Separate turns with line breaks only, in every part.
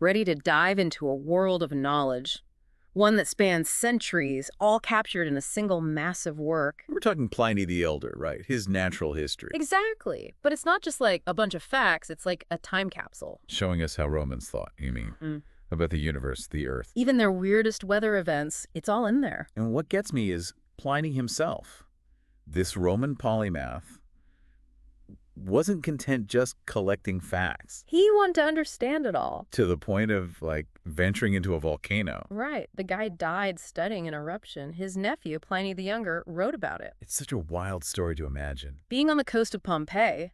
ready to dive into a world of knowledge. One that spans centuries, all captured in a single massive work.
We're talking Pliny the Elder, right? His natural history.
Exactly. But it's not just like a bunch of facts, it's like a time capsule.
Showing us how Romans thought, you mean, about the universe, the earth.
Even their weirdest weather events, it's all in there.
And what gets me is Pliny himself. This Roman polymath wasn't content just collecting facts.
He wanted to understand it all.
To the point of, like, venturing into a volcano.
Right. The guy died studying an eruption. His nephew, Pliny the Younger, wrote about it.
It's such a wild story to imagine.
Being on the coast of Pompeii,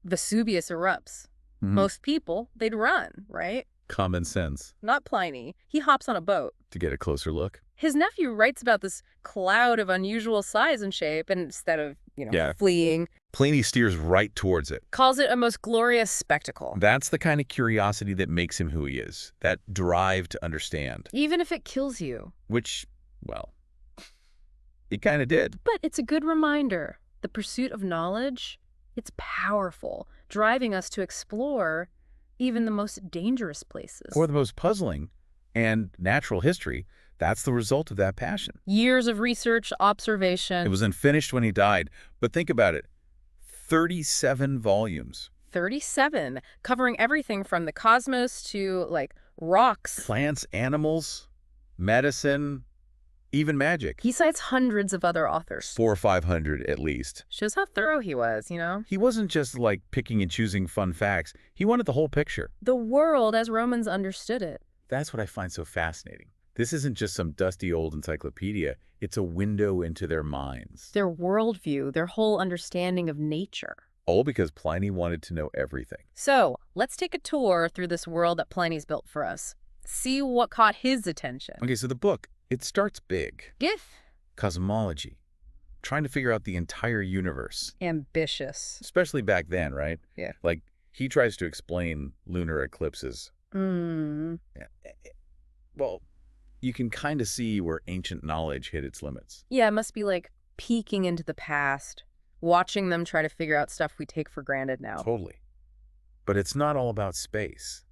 Vesuvius erupts. Most people, they'd run, right?
Common sense.
Not Pliny. He hops on a boat.
To get a closer look.
His nephew writes about this cloud of unusual size and shape, and instead of, fleeing,
Pliny steers right towards it.
calls it a most glorious spectacle.
That's the kind of curiosity that makes him who he is. That drive to understand.
Even if it kills you.
Which, well, it kind of did.
But it's a good reminder. The pursuit of knowledge, it's powerful, driving us to explore even the most dangerous places.
Or the most puzzling. And natural history, that's the result of that passion.
Years of research, observation.
It was unfinished when he died. But think about it. 37 volumes.
37, covering everything from the cosmos to, like, rocks.
Plants, animals, medicine, even magic.
He cites hundreds of other authors.
400 or 500 at least.
Shows how thorough he was,
He wasn't just, like, picking and choosing fun facts. He wanted the whole picture.
The world as Romans understood it.
That's what I find so fascinating. This isn't just some dusty old encyclopedia. It's a window into their minds.
Their worldview, their whole understanding of nature.
All because Pliny wanted to know everything.
So, let's take a tour through this world that Pliny's built for us. See what caught his attention.
Okay, so the book, it starts big.
Gif.
Cosmology. Trying to figure out the entire universe.
Ambitious.
Especially back then, right?
Yeah.
Like, he tries to explain lunar eclipses. Well, you can kind of see where ancient knowledge hit its limits.
Yeah, it must be like peeking into the past, watching them try to figure out stuff we take for granted now.
Totally. But it's not all about space.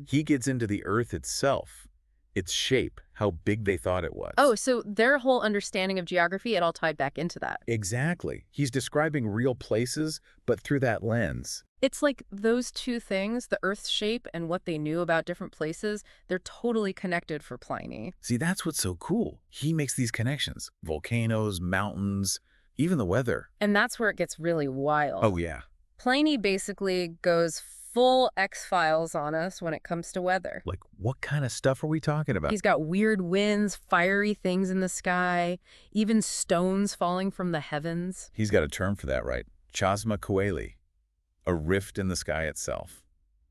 He gets into the Earth itself, its shape, how big they thought it was.
Oh, so their whole understanding of geography, it all tied back into that.
Exactly. He's describing real places, but through that lens.
It's like those two things, the Earth's shape and what they knew about different places, they're totally connected for Pliny.
See, that's what's so cool. He makes these connections. Volcanoes, mountains, even the weather.
And that's where it gets really wild.
Oh, yeah.
Pliny basically goes full X-Files on us when it comes to weather.
Like, what kind of stuff are we talking about?
He's got weird winds, fiery things in the sky, even stones falling from the heavens.
He's got a term for that, right? Chasma coeli. A rift in the sky itself.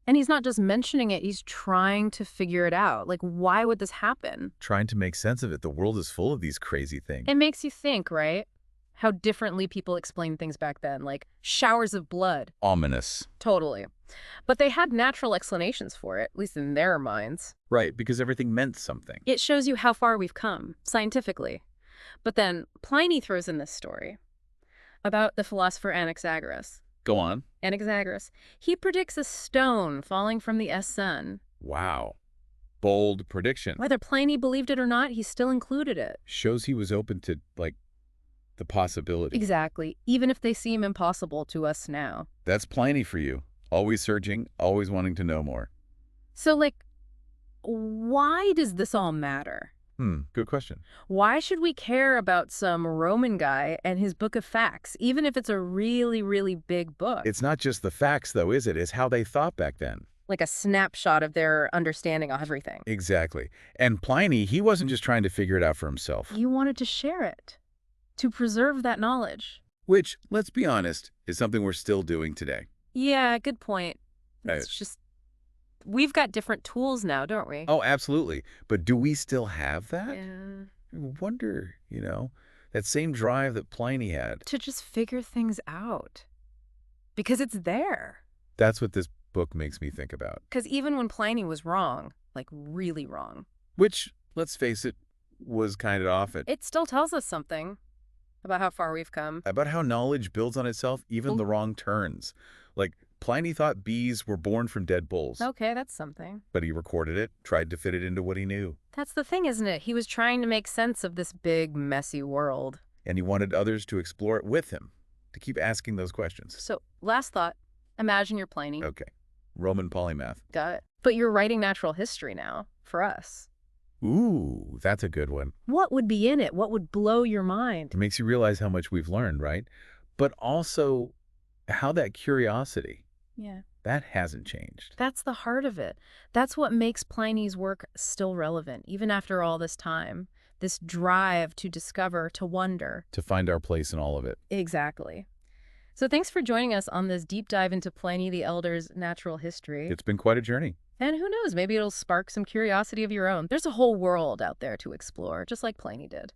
And he's not just mentioning it, he's trying to figure it out. Like, why would this happen?
Trying to make sense of it. The world is full of these crazy things.
It makes you think, right? How differently people explained things back then, like showers of blood.
Ominous.
Totally. But they had natural explanations for it, at least in their minds.
Right, because everything meant something.
It shows you how far we've come, scientifically. But then Pliny throws in this story about the philosopher Anaxagoras.
Go on.
Anaxagoras. He predicts a stone falling from the sun.
Wow. Bold prediction.
Whether Pliny believed it or not, he still included it.
Shows he was open to, like, the possibility.
Exactly. Even if they seem impossible to us now.
That's Pliny for you. Always searching, always wanting to know more.
So, like, why does this all matter?
Good question.
Why should we care about some Roman guy and his book of facts, even if it's a really, really big book?
It's not just the facts, though, is it? It's how they thought back then.
Like a snapshot of their understanding of everything.
Exactly. And Pliny, he wasn't just trying to figure it out for himself.
He wanted to share it, to preserve that knowledge.
Which, let's be honest, is something we're still doing today.
Yeah, good point. It's just, we've got different tools now, don't we?
Oh, absolutely. But do we still have that?
Yeah.
I wonder, that same drive that Pliny had.
To just figure things out. Because it's there.
That's what this book makes me think about.
Because even when Pliny was wrong, like really wrong.
Which, let's face it, was kind of off it.
It still tells us something about how far we've come.
About how knowledge builds on itself, even the wrong turns. Like, Pliny thought bees were born from dead bulls,
Okay, that's something.
but he recorded it, tried to fit it into what he knew.
That's the thing, isn't it? He was trying to make sense of this big, messy world.
And he wanted others to explore it with him, to keep asking those questions.
So, last thought. Imagine you're Pliny.
Okay. Roman polymath.
Got it. But you're writing natural history now, for us.
Ooh, that's a good one.
What would be in it? What would blow your mind?
It makes you realize how much we've learned, right? But also how that curiosity,
Yeah.
that hasn't changed.
That's the heart of it. That's what makes Pliny's work still relevant, even after all this time. This drive to discover, to wonder.
To find our place in all of it.
Exactly. So thanks for joining us on this deep dive into Pliny the Elder's natural history.
It's been quite a journey.
And who knows, maybe it'll spark some curiosity of your own. There's a whole world out there to explore, just like Pliny did.